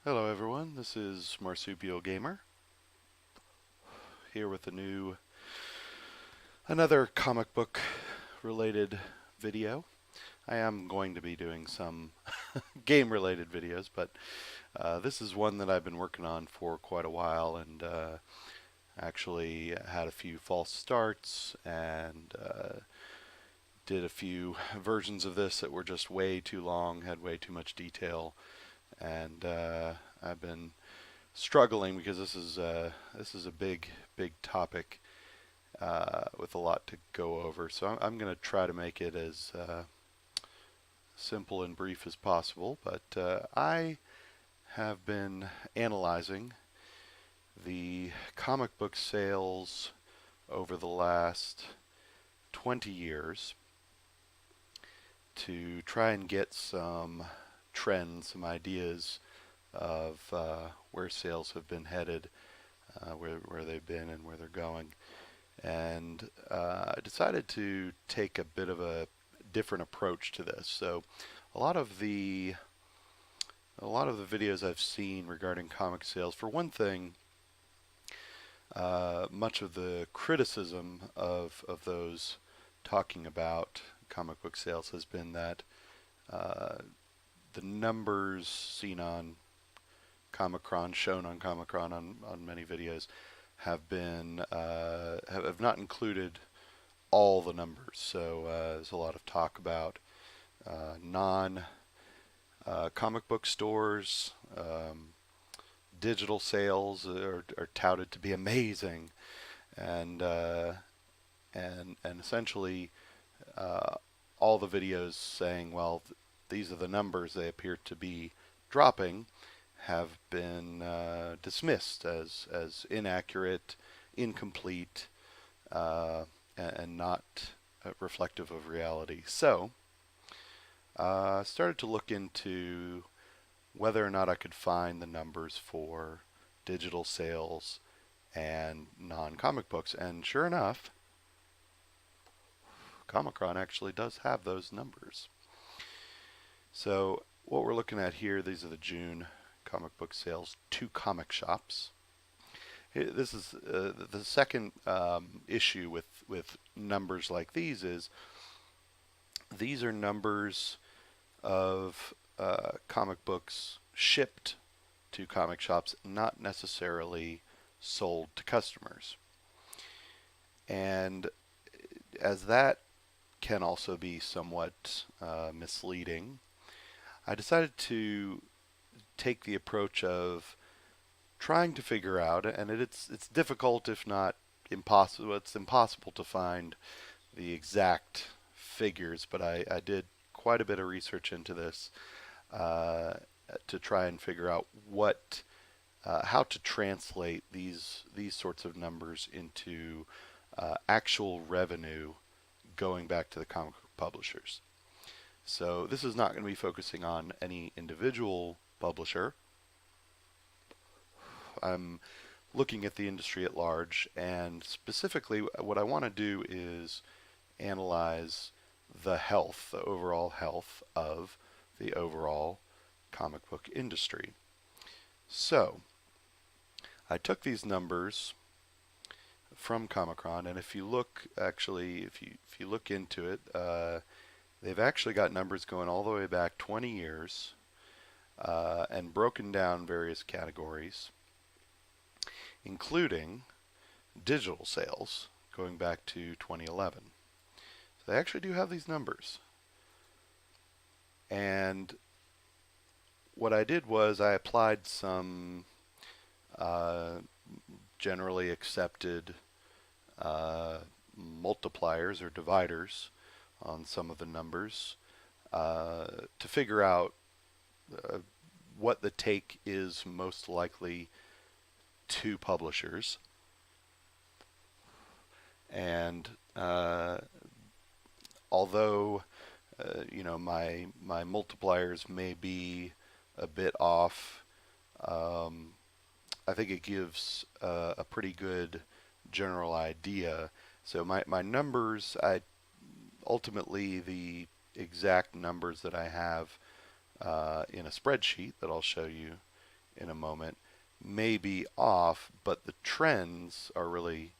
Hello everyone, this is Marsupial Gamer here with another comic book related video. I am going to be doing some game related videos, but this is one that I've been working on for quite a while and actually had a few false starts and did a few versions of this that were just way too long, had way too much detail, and I've been struggling because this is a big topic with a lot to go over. So I'm going to try to make it as simple and brief as possible. But I have been analyzing the comic book sales over the last 20 years to try and get some trends, some ideas of where sales have been headed, where they've been and where they're going. And I decided to take a bit of a different approach to this. So a lot of the videos I've seen regarding comic sales, for one thing, much of the criticism of those talking about comic book sales has been that the numbers seen on Comichron, shown on Comichron on many videos, have been have not included all the numbers. So there's a lot of talk about non comic book stores. Digital sales are touted to be amazing, and essentially all the videos saying, well, these are the numbers, they appear to be dropping, have been dismissed as inaccurate, incomplete, and not reflective of reality. So I started to look into whether or not I could find the numbers for digital sales and non-comic books. And sure enough, Comichron actually does have those numbers. So what we're looking at here, these are the June comic book sales to comic shops. This is the second issue with numbers like these is these are numbers of comic books shipped to comic shops, not necessarily sold to customers. And as that can also be somewhat misleading, I decided to take the approach of trying to figure out, and it's difficult if not impossible. It's impossible to find the exact figures, but I did quite a bit of research into this to try and figure out how to translate these sorts of numbers into actual revenue going back to the comic book publishers. So this is not going to be focusing on any individual publisher. I'm looking at the industry at large, and specifically what I want to do is analyze the overall health of the overall comic book industry. So I took these numbers from Comichron, and if you look into it, they've actually got numbers going all the way back 20 years and broken down various categories, including digital sales going back to 2011. So they actually do have these numbers. And what I did was I applied some generally accepted multipliers or dividers on some of the numbers to figure out what the take is most likely to publishers. And although my multipliers may be a bit off, I think it gives a pretty good general idea. So my numbers, ultimately the exact numbers that I have in a spreadsheet that I'll show you in a moment may be off, but the trends are really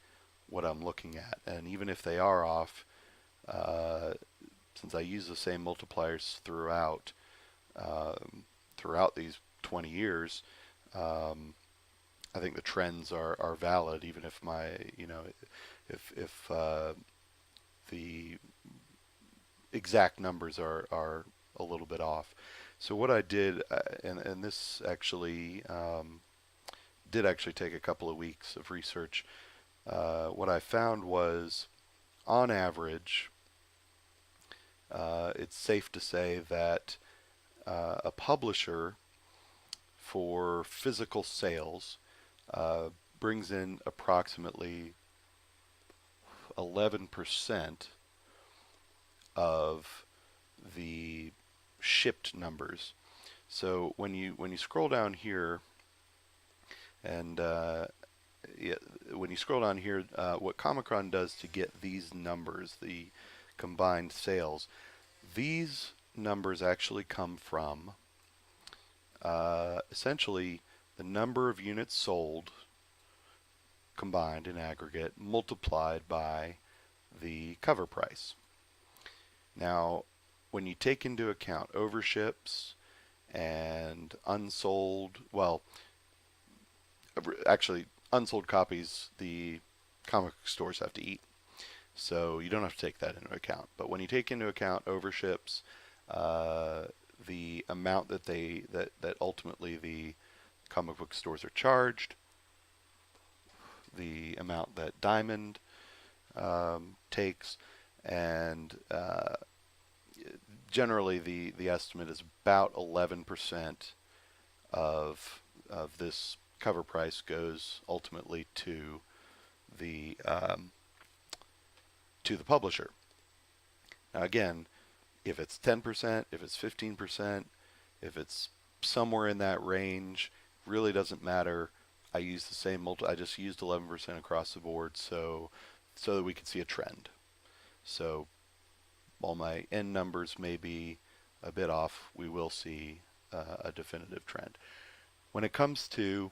what I'm looking at. And even if they are off, uh, since I use the same multipliers throughout these 20 years, um, I think the trends are valid, even if if the exact numbers are a little bit off. So what I did, and this actually did actually take a couple of weeks of research. What I found was, on average, it's safe to say that a publisher for physical sales uh, brings in approximately 11% of the shipped numbers. So when you scroll down here, and yeah, when you scroll down here, what Comichron does to get these numbers, the combined sales, these numbers actually come from essentially the number of units sold combined in aggregate multiplied by the cover price. Now, when you take into account overships and unsold, well, actually, unsold copies the comic stores have to eat. So you don't have to take that into account. But when you take into account overships, uh, the amount that ultimately the comic book stores are charged, the amount that Diamond takes, and generally the estimate is about 11% of this cover price goes ultimately the um, to the publisher. Now again, if it's 10%, if it's 15%, if it's somewhere in that range, really doesn't matter. I use the same I just used 11% across the board, so that we can see a trend. So while my end numbers may be a bit off, we will see a definitive trend. When it comes to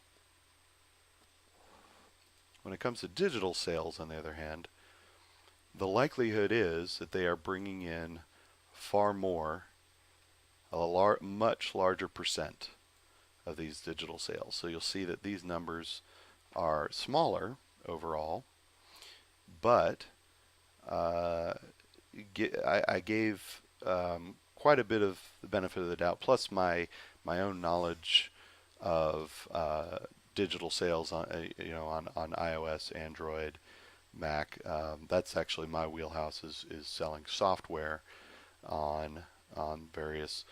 digital sales, on the other hand, the likelihood is that they are bringing in far more, much larger percent of these digital sales. So you'll see that these numbers are smaller overall, but I gave quite a bit of the benefit of the doubt, plus my own knowledge of digital sales on iOS, Android, Mac. That's actually my wheelhouse is selling software on various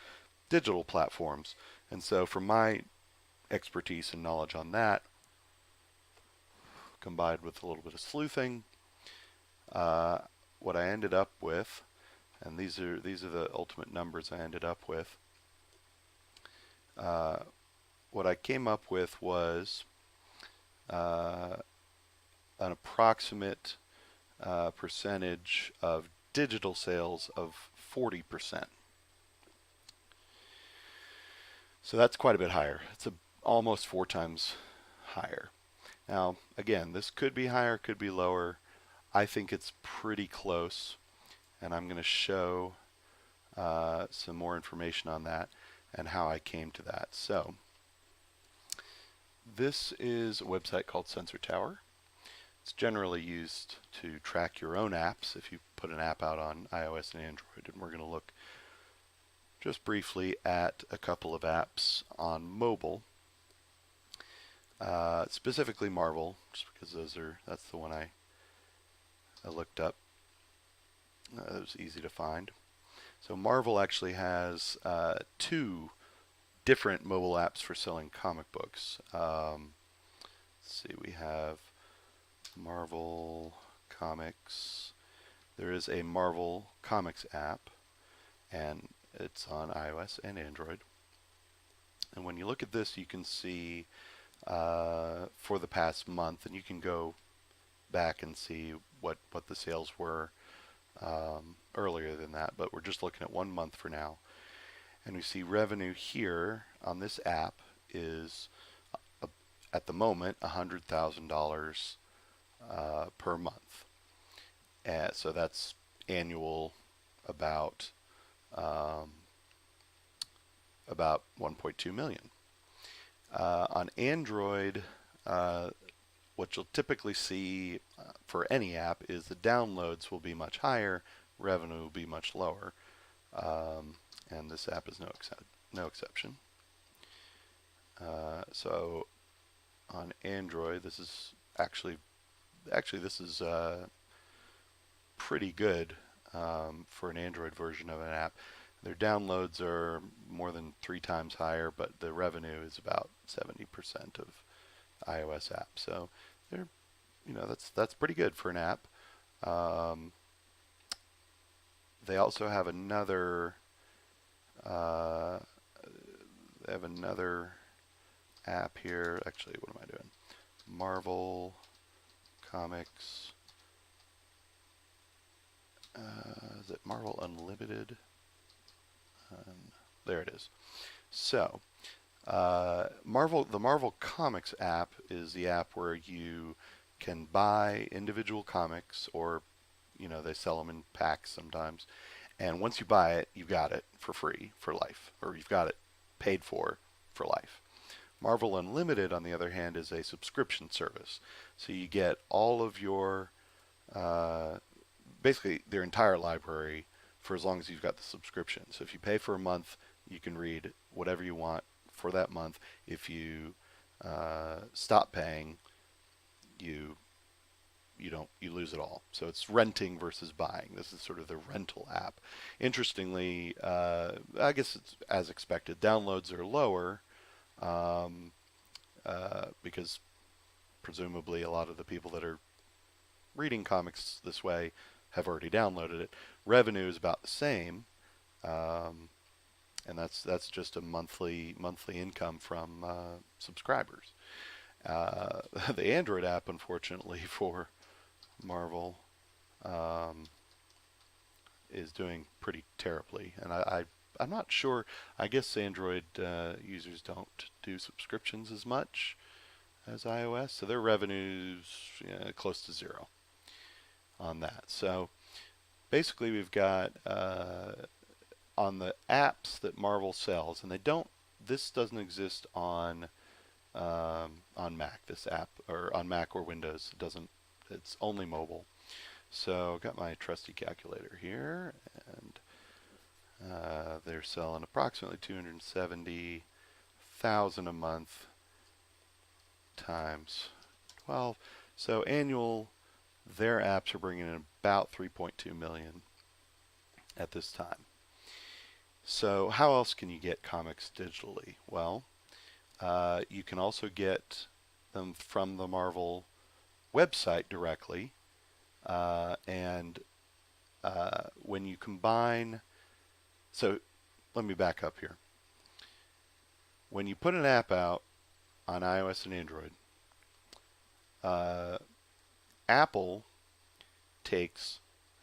digital platforms. And so from my expertise and knowledge on that, combined with a little bit of sleuthing, what I ended up with, and these are the ultimate numbers I ended up with. What I came up with was an approximate percentage of digital sales of 40%. So that's quite a bit higher. It's almost 4 times higher. Now, again, this could be higher, could be lower. I think it's pretty close, and I'm going to show some more information on that and how I came to that. So, this is a website called Sensor Tower. It's generally used to track your own apps if you put an app out on iOS and Android, and we're going to look just briefly at a couple of apps on mobile, specifically Marvel, just because that's the one I looked up. It was easy to find. So Marvel actually has 2 different mobile apps for selling comic books. Let's see, we have Marvel Comics. There is a Marvel Comics app, and it's on iOS and Android. And when you look at this, you can see for the past month, and you can go back and see what the sales were earlier than that, but we're just looking at 1 month for now. And we see revenue here on this app is at the moment $100,000 per month. So that's annual about um, about 1.2 million. On Android, what you'll typically see for any app is the downloads will be much higher, revenue will be much lower, and this app is no exception. So on Android, this is actually this is pretty good for an Android version of an app. Their downloads are more than 3 times higher, but the revenue is about 70% of iOS apps. So they're, that's pretty good for an app. They also have another app here. Actually, what am I doing? Marvel Comics. Is it Marvel Unlimited? There it is. So, the Marvel Comics app is the app where you can buy individual comics, or they sell them in packs sometimes. And once you buy it, you've got it for free for life, or you've got it paid for life. Marvel Unlimited, on the other hand, is a subscription service. So you get all of your, basically their entire library for as long as you've got the subscription. So if you pay for a month, you can read whatever you want for that month. If you stop paying, you lose it all. So it's renting versus buying. This is sort of the rental app. Interestingly, I guess it's as expected. Downloads are lower because presumably a lot of the people that are reading comics this way have already downloaded it. Revenue is about the same, and that's just a monthly income from subscribers. The Android app, unfortunately, for Marvel is doing pretty terribly, and I'm not sure. I guess Android users don't do subscriptions as much as iOS, so their revenue's close to zero on that. So basically, we've got on the apps that Marvel sells, and this doesn't exist on Mac. This app, or on Mac or Windows, it doesn't. It's only mobile. So I've got my trusty calculator here, and they're selling approximately 270,000 a month times 12. So annual, their apps are bringing in about 3.2 million at this time. So how else can you get comics digitally? Well, you can also get them from the Marvel website directly, and when you combine, so let me back up here. When you put an app out on iOS and Android, Apple takes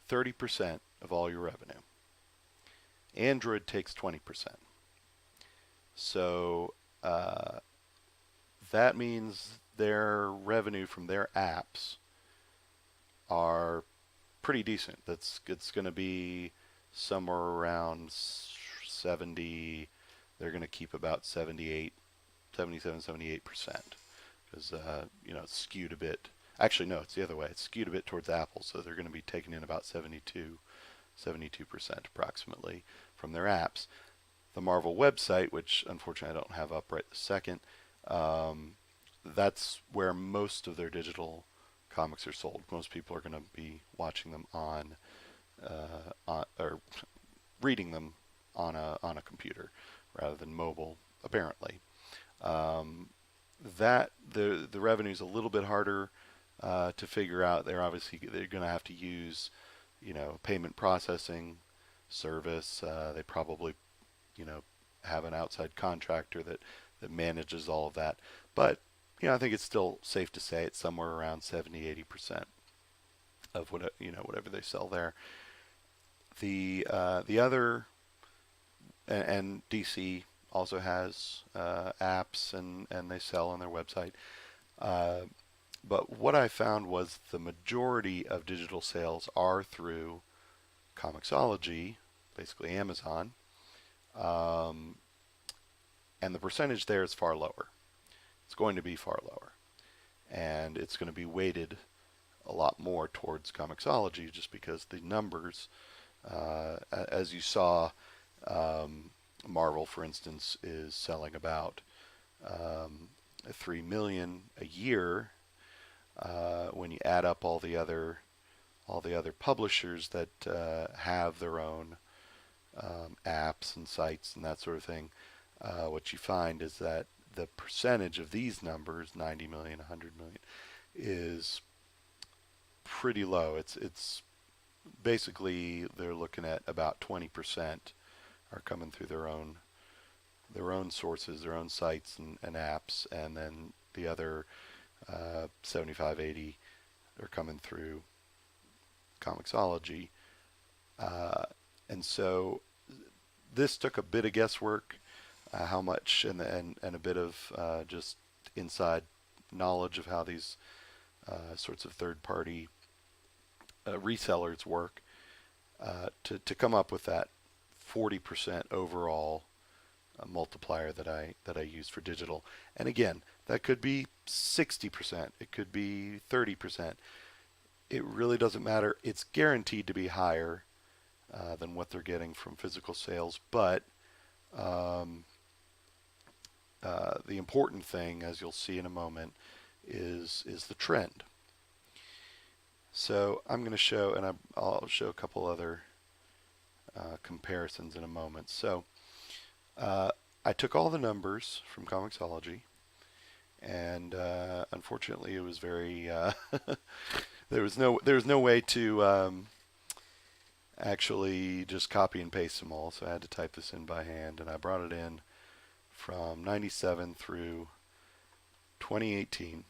30% of all your revenue. Android takes 20%. So that means their revenue from their apps are pretty decent. It's going to be somewhere around 70. They're going to keep about 77, 78%, because it's skewed a bit. Actually, no, it's the other way. It's skewed a bit towards Apple, so they're going to be taking in about 72% approximately from their apps. The Marvel website, which unfortunately I don't have up right this second, that's where most of their digital comics are sold. Most people are going to be watching them on or reading them on a computer rather than mobile, apparently. That the revenue is a little bit harder to figure out. They're going to have to use payment processing service. They probably have an outside contractor that manages all of that. But I think it's still safe to say it's somewhere around 70-80% of whatever they sell there. The other, and DC also has apps and they sell on their website. Uh, but what I found was the majority of digital sales are through Comixology, basically Amazon, um, and the percentage there is far lower. It's going to be far lower, and it's going to be weighted a lot more towards Comixology just because the numbers, as you saw, um, Marvel, for instance, is selling about 3 million a year. When you add up all the other publishers that have their own apps and sites and that sort of thing, what you find is that the percentage of these numbers, 90 million, 100 million, is pretty low. It's basically they're looking at about 20% are coming through their own sources, their own sites and apps, and then the other 75, 80 are coming through Comixology. Uh, and so this took a bit of guesswork, how much, and a bit of just inside knowledge of how these sorts of third-party resellers work to come up with that 40% overall multiplier that I use for digital. And again, that could be 60%, it could be 30%. It really doesn't matter. It's guaranteed to be higher than what they're getting from physical sales, but um, the important thing, as you'll see in a moment, is the trend. So I'm going to show, and I'll show a couple other comparisons in a moment. So I took all the numbers from Comixology, and unfortunately, it was very there was no way to actually just copy and paste them all, so I had to type this in by hand, and I brought it in from 97 through 2018.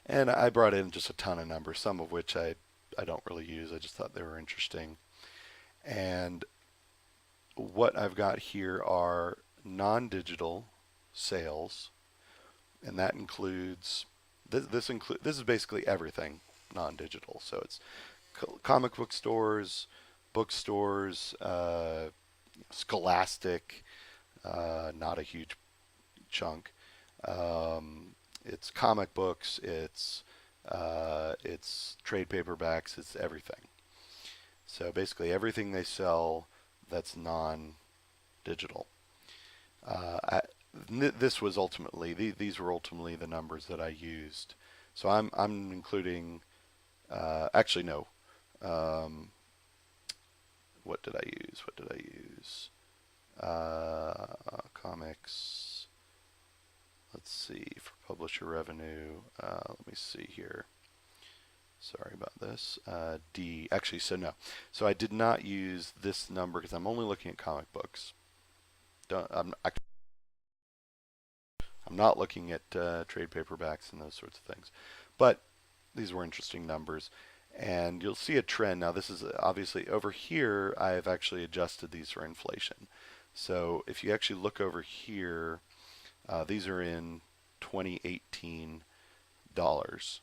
And I brought in just a ton of numbers, some of which I don't really use. I just thought they were interesting. And what I've got here are non-digital sales, and that includes this is basically everything non-digital. So it's comic book stores, bookstores, Scholastic, not a huge chunk. It's comic books, it's trade paperbacks, it's everything. So basically everything they sell that's non-digital. Uh, this was ultimately these were ultimately the numbers that I used. So I'm including actually no. What did I use? What did I use? Comics. Let's see, for publisher revenue. Let me see here. Sorry about this. Actually, so no. So I did not use this number because I'm only looking at comic books. I'm not looking at trade paperbacks and those sorts of things. But these were interesting numbers. And you'll see a trend. Now, this is obviously over here, I've actually adjusted these for inflation. So if you actually look over here, these are in 2018 dollars.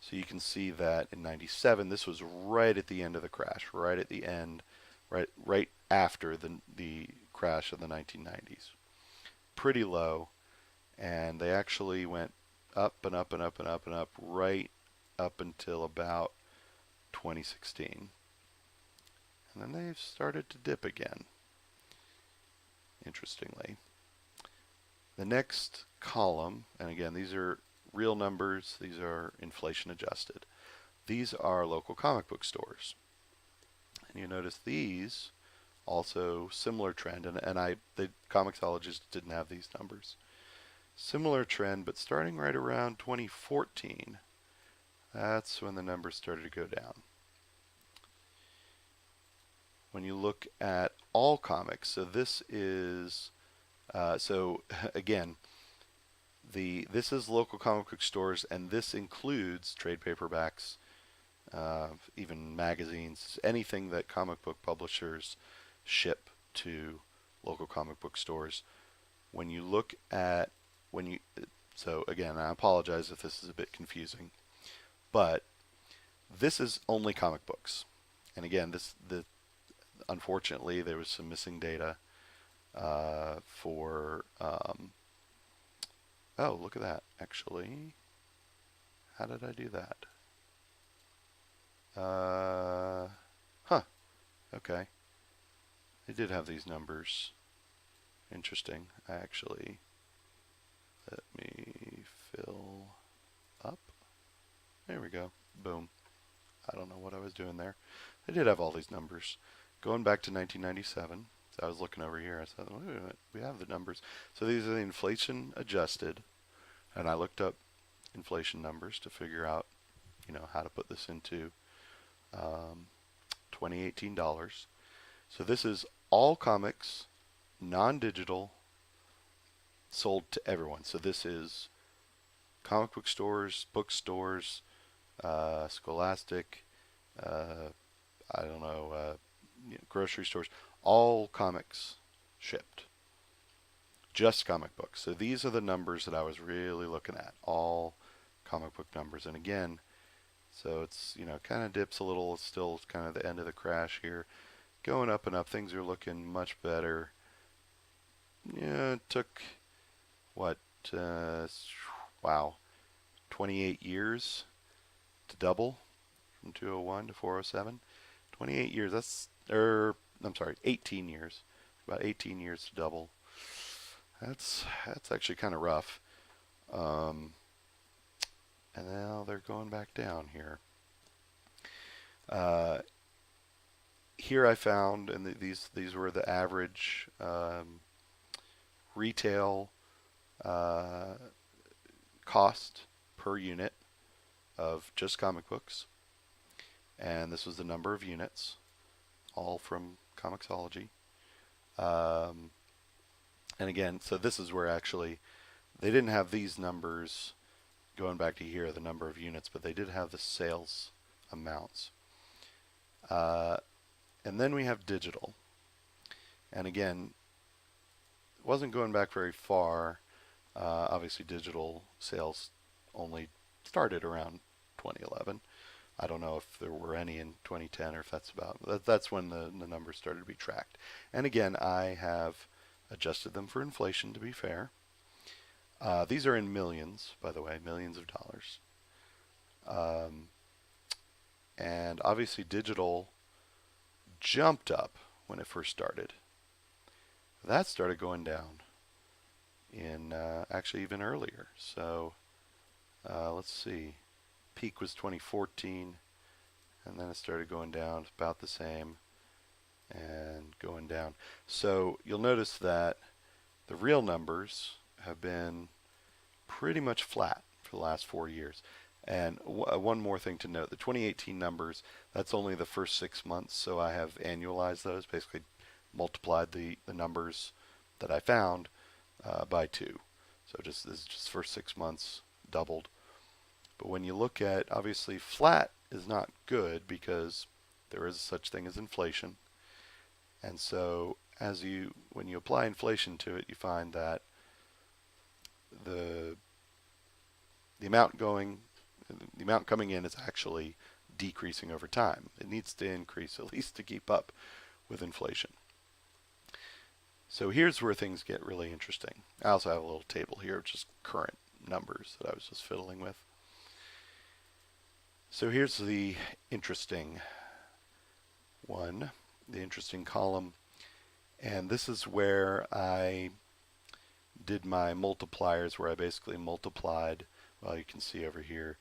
So you can see that in 97, this was right at the end of the crash, right at the end, right after the crash of the 1990s. Pretty low, and they actually went up and up and up and up and up right up until about 2016. And then they've started to dip again, interestingly. The next column, and again, these are real numbers, these are inflation adjusted. These are local comic book stores. And you notice these also similar trend, and the Comixologists didn't have these numbers. Similar trend, but starting right around 2014, that's when the numbers started to go down. When you look at all comics, so this is, so again, this is local comic book stores, and this includes trade paperbacks, even magazines, anything that comic book publishers ship to local comic book stores. When you look at when you so again, I apologize if this is a bit confusing, but this is only comic books. And again, unfortunately there was some missing data for oh, look at that. Actually, how did I do that? Huh. Okay. They did have these numbers. Interesting. Actually, let me fill up. There we go. Boom. I don't know what I was doing there. They did have all these numbers. Going back to 1997, so I was looking over here. I said, wait a minute, we have the numbers. So these are the inflation adjusted, and I looked up inflation numbers to figure out, how to put this into 2018 dollars. So this is all comics, non-digital, sold to everyone. So this is comic book stores, bookstores, Scholastic, I don't know, grocery stores, all comics shipped. Just comic books. So these are the numbers that I was really looking at, all comic book numbers. And again, so it's, kind of dips a little. It's still kind of the end of the crash here. Going up and up. Things are looking much better. Yeah, it took, what, wow, 28 years to double from 201 to 407. 28 years, I'm sorry, 18 years. About 18 years to double. That's actually kind of rough. And now they're going back down here. Here I found, and these were the average retail cost per unit of just comic books. And this was the number of units, all from Comixology. And again, so this is where actually they didn't have these numbers going back to here, the number of units, but they did have the sales amounts. And then we have digital. And again, it wasn't going back very far. Obviously, digital sales only started around 2011. I don't know if there were any in 2010 or if that's when the numbers started to be tracked. And again, I have adjusted them for inflation, to be fair. These are in millions, by the way, millions of dollars. And obviously digital jumped up when it first started. That started going down in actually even earlier. So let's see. Peak was 2014, and then it started going down about the same and going down. So you'll notice that the real numbers have been pretty much flat for the last 4 years. And one more thing to note, the 2018 numbers, that's only the first 6 months, so I have annualized those, basically multiplied the numbers that I found by 2. So this is just first 6 months doubled. But when you look at, obviously flat is not good because there is such thing as inflation. And so when you apply inflation to it, you find that the amount coming in is actually decreasing over time. It needs to increase at least to keep up with inflation. So here's where things get really interesting. I also have a little table here of just current numbers that I was just fiddling with. So here's the interesting one, the interesting column. And this is where I did my multipliers, where I basically multiplied, well, you can see over here,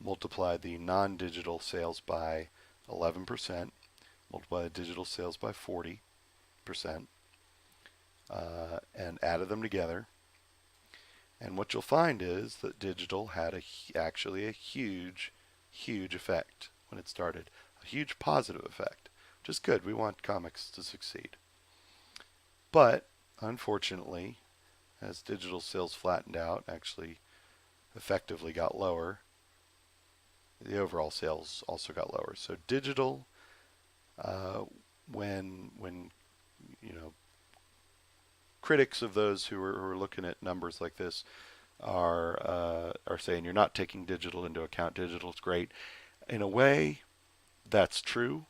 multiplied the non-digital sales by 11%, multiplied the digital sales by 40%, and added them together. And what you'll find is that digital had actually a huge effect when it started, a huge positive effect, which is good. We want comics to succeed. But unfortunately, as digital sales flattened out, actually effectively got lower, the overall sales also got lower. So digital, when critics of those who are looking at numbers like this are saying you're not taking digital into account. Digital's great. In a way, that's true,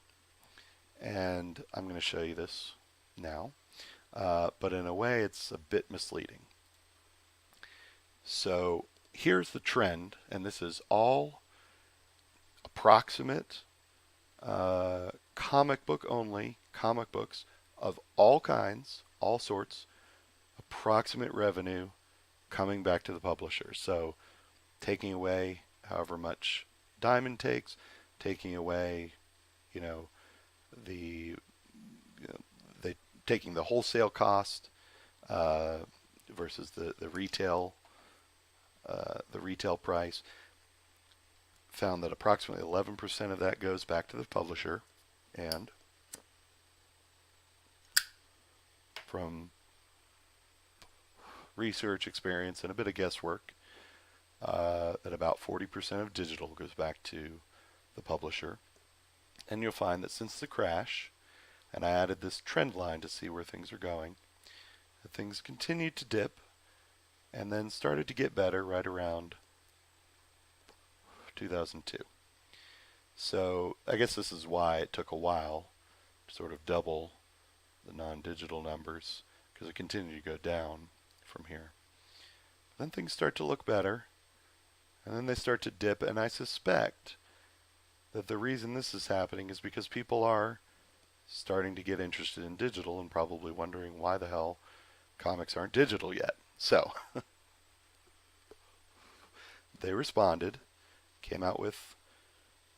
and I'm going to show you this now. But in a way, it's a bit misleading. So here's the trend, and this is all approximate comic book only, comic books of all kinds, all sorts, approximate revenue coming back to the publisher. So taking away however much Diamond takes, taking away, you know, the they taking the wholesale cost versus the retail price. Found that approximately 11% of that goes back to the publisher, and from research, experience, and a bit of guesswork, that about 40% of digital goes back to the publisher. And you'll find that since the crash, and I added this trend line to see where things are going, that things continued to dip and then started to get better right around 2002. So I guess this is why it took a while to sort of double the non-digital numbers, because it continued to go down from here. Then things start to look better, and then they start to dip, and I suspect that the reason this is happening is because people are starting to get interested in digital and probably wondering why the hell comics aren't digital yet. So they responded, came out with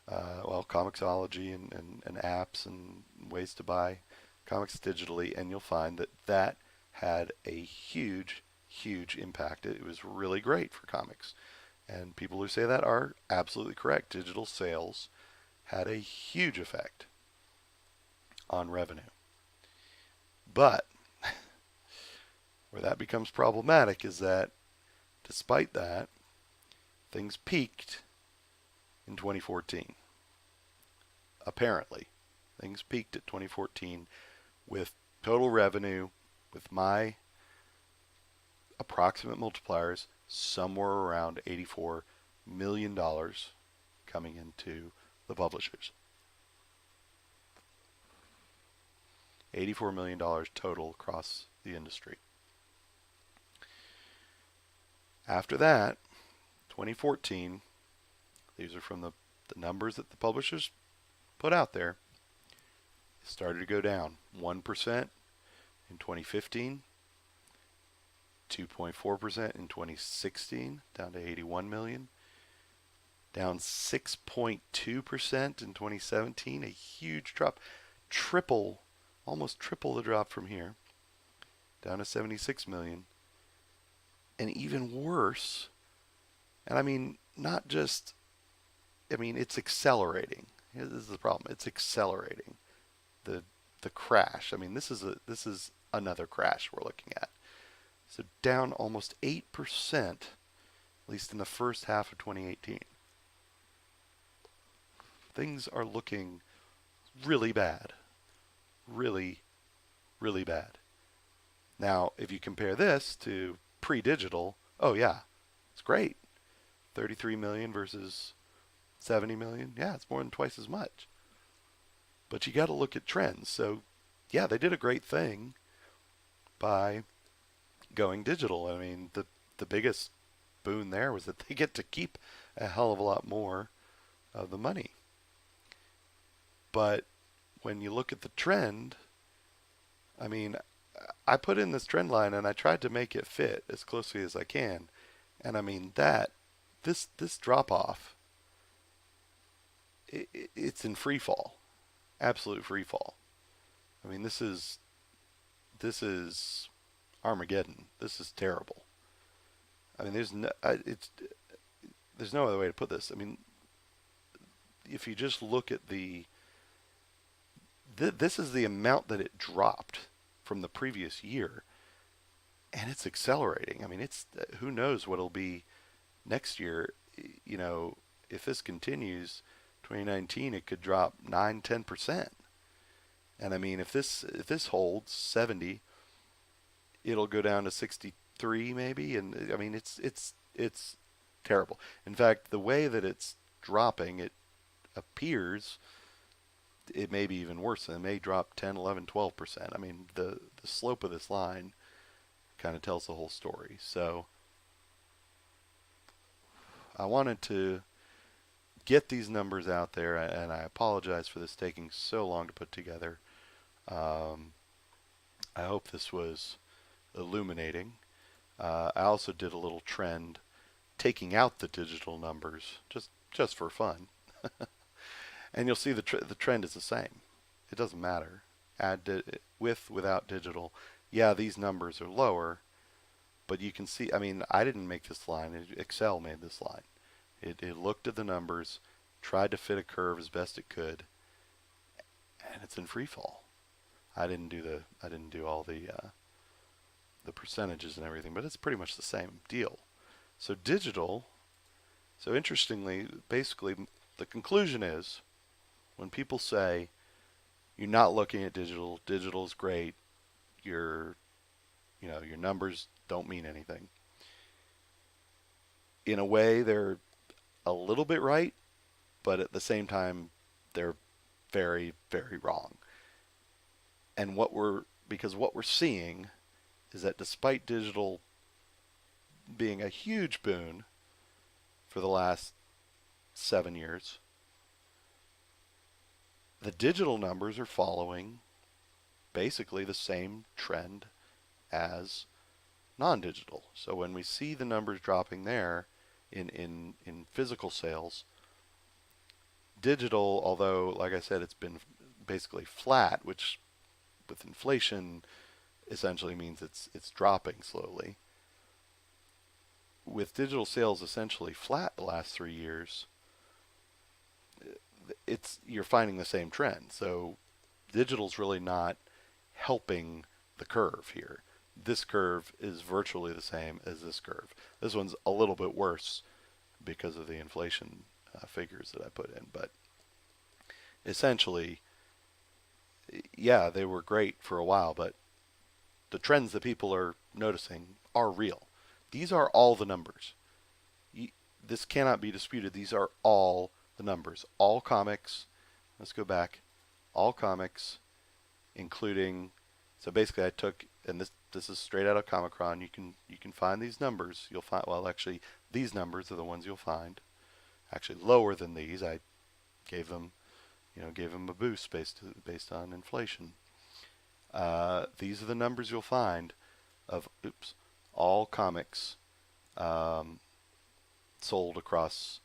Comixology and apps and ways to buy comics digitally, and you'll find that that had a huge impact. It was really great for comics, and people who say that are absolutely correct. Digital sales had a huge effect on revenue. But where that becomes problematic is that despite that, things peaked in 2014. Apparently, things peaked at 2014 with total revenue, with my approximate multipliers, somewhere around $84 million coming into the publishers. $84 million total across the industry. After that, 2014, these are from the numbers that the publishers put out there, started to go down 1% in 2015, 2.4% in 2016, down to 81 million, down 6.2% in 2017, a huge drop, almost triple the drop from here, down to 76 million, and even worse, and I mean, not just, I mean, it's accelerating. This is the problem. It's accelerating. The crash. I mean, this is another crash we're looking at. So down almost 8%, at least in the first half of 2018. Things are looking really bad. Really bad. Now, if you compare this to pre-digital, oh yeah, it's great. 33 million versus 70 million. Yeah, it's more than twice as much. But you got to look at trends. So, yeah, they did a great thing by going digital. I mean, the biggest boon there was that they get to keep a hell of a lot more of the money. But when you look at the trend, I mean, I put in this trend line and I tried to make it fit as closely as I can. And I mean, this drop off, it's in free fall. Absolute free fall. I mean, this is Armageddon. This is terrible. I mean, there's no other way to put this. I mean, if you just look at this is the amount that it dropped from the previous year, and it's accelerating. I mean, it's who knows what it'll be next year. You know, if this continues, 2019, it could drop 9-10%. And I mean, if this holds 70, it'll go down to 63 maybe, and I mean it's terrible. In fact, the way that it's dropping, it appears it may be even worse. It may drop 10, 11, 12%. I mean, the slope of this line kind of tells the whole story. So I wanted to get these numbers out there, and I apologize for this taking so long to put together. Um, I hope this was illuminating. I also did a little trend taking out the digital numbers just for fun. And you'll see the trend is the same. It doesn't matter. Without digital, yeah, these numbers are lower, but you can see, I mean, I didn't make this line. Excel made this line. It looked at the numbers, tried to fit a curve as best it could, and it's in free fall. I didn't do all the percentages and everything, but it's pretty much the same deal. So digital. So interestingly, basically, the conclusion is when people say you're not looking at digital, digital is great, your your numbers don't mean anything. In a way, they're a little bit right, but at the same time, they're very, very wrong. And because what we're seeing is that despite digital being a huge boon for the last 7 years, the digital numbers are following basically the same trend as non-digital. So when we see the numbers dropping there in physical sales, digital, although like I said, it's been basically flat, which with inflation essentially means it's dropping slowly. With digital sales essentially flat the last 3 years, you're finding the same trend. So digital's really not helping the curve here. This curve is virtually the same as this curve. This one's a little bit worse because of the inflation figures that I put in, but essentially, yeah, they were great for a while, but the trends that people are noticing are real. These are all the numbers. This cannot be disputed. These are all the numbers. All comics. Let's go back. All comics, including. So basically, I took, and this is straight out of Comichron. You can find these numbers. You'll find, well, actually, these numbers are the ones you'll find. Actually, lower than these. I gave them a boost based on inflation. These are the numbers you'll find of all comics sold across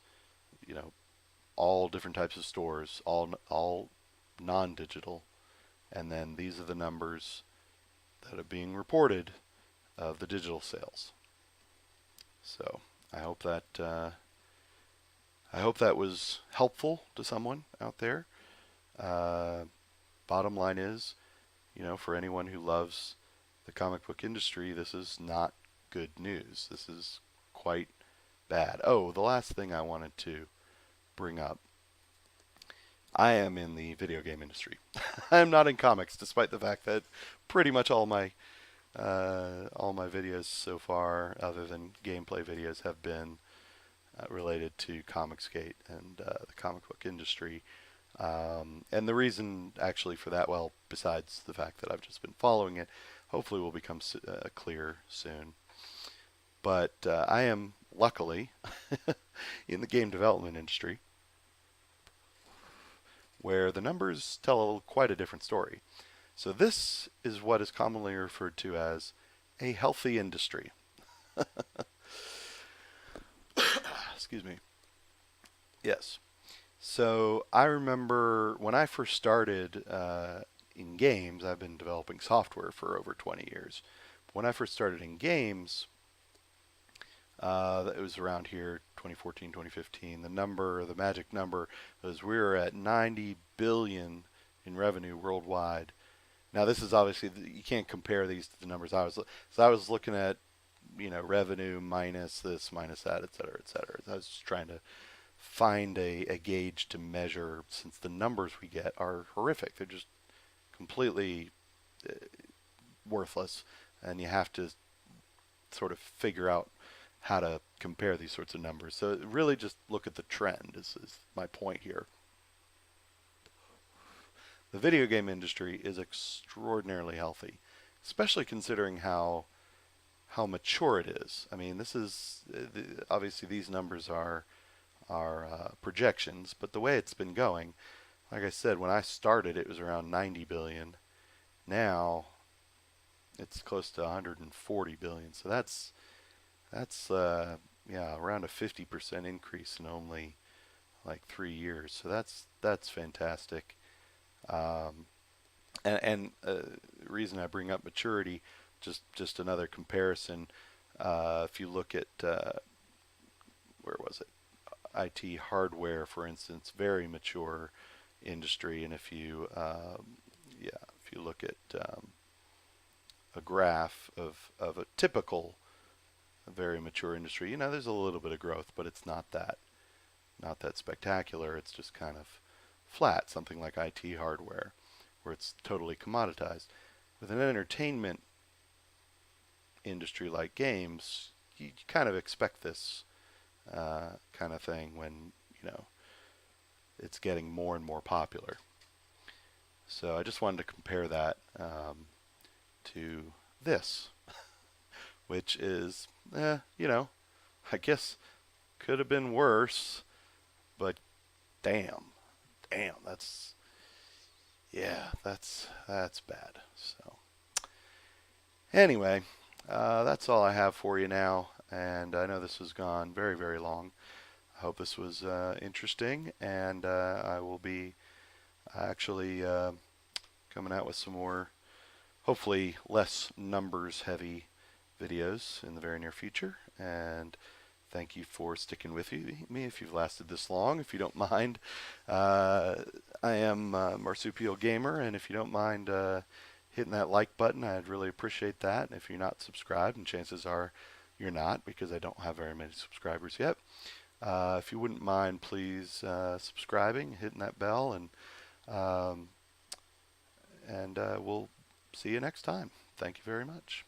all different types of stores, all non-digital, and then these are the numbers that are being reported of the digital sales. So I hope that was helpful to someone out there. Bottom line is, for anyone who loves the comic book industry, this is not good news. This is quite bad. Oh, the last thing I wanted to bring up. I am in the video game industry. I am not in comics, despite the fact that pretty much all my videos so far, other than gameplay videos, have been related to Comicsgate and the comic book industry. And the reason actually for that, well, besides the fact that I've just been following it, hopefully will become clear soon. But I am luckily in the game development industry, where the numbers tell quite a different story. So this is what is commonly referred to as a healthy industry. Excuse me. Yes. So I remember when I first started in games, I've been developing software for over 20 years. When I first started in games, it was around here, 2014, 2015. The magic number was we were at 90 billion in revenue worldwide. Now this is obviously, you can't compare these to the numbers I was looking at, revenue minus this, minus that, et cetera, et cetera. I was just trying to find a gauge to measure, since the numbers we get are horrific. They're just completely worthless. and you have to sort of figure out how to compare these sorts of numbers. So really just look at the trend is my point here. The video game industry is extraordinarily healthy, especially considering how mature it is. I mean, this is obviously these numbers are projections, but the way it's been going, like I said, when I started, it was around 90 billion. Now it's close to 140 billion. So that's yeah, around a 50% increase in only like 3 years. So that's fantastic. Um, and the reason I bring up maturity, just another comparison. If you look at where was it? IT hardware, for instance, very mature industry, and yeah, if you look at a graph of a typical very mature industry, there's a little bit of growth, but it's not that spectacular. It's just kind of flat, something like IT hardware, where it's totally commoditized. With an entertainment industry like games, you kind of expect this kind of thing when it's getting more and more popular. So I just wanted to compare that to this, which is, I guess could have been worse, but damn, that's yeah, that's bad. So anyway, that's all I have for you now, and I know this has gone very, very long. I hope this was interesting, and I will be actually coming out with some more, hopefully less numbers heavy videos in the very near future. And thank you for sticking with me if you've lasted this long. If you don't mind, I am Marsupial Gamer, and if you don't mind hitting that like button, I'd really appreciate that. And if you're not subscribed, and chances are you're not because I don't have very many subscribers yet, if you wouldn't mind, please subscribing, hitting that bell, and we'll see you next time. Thank you very much.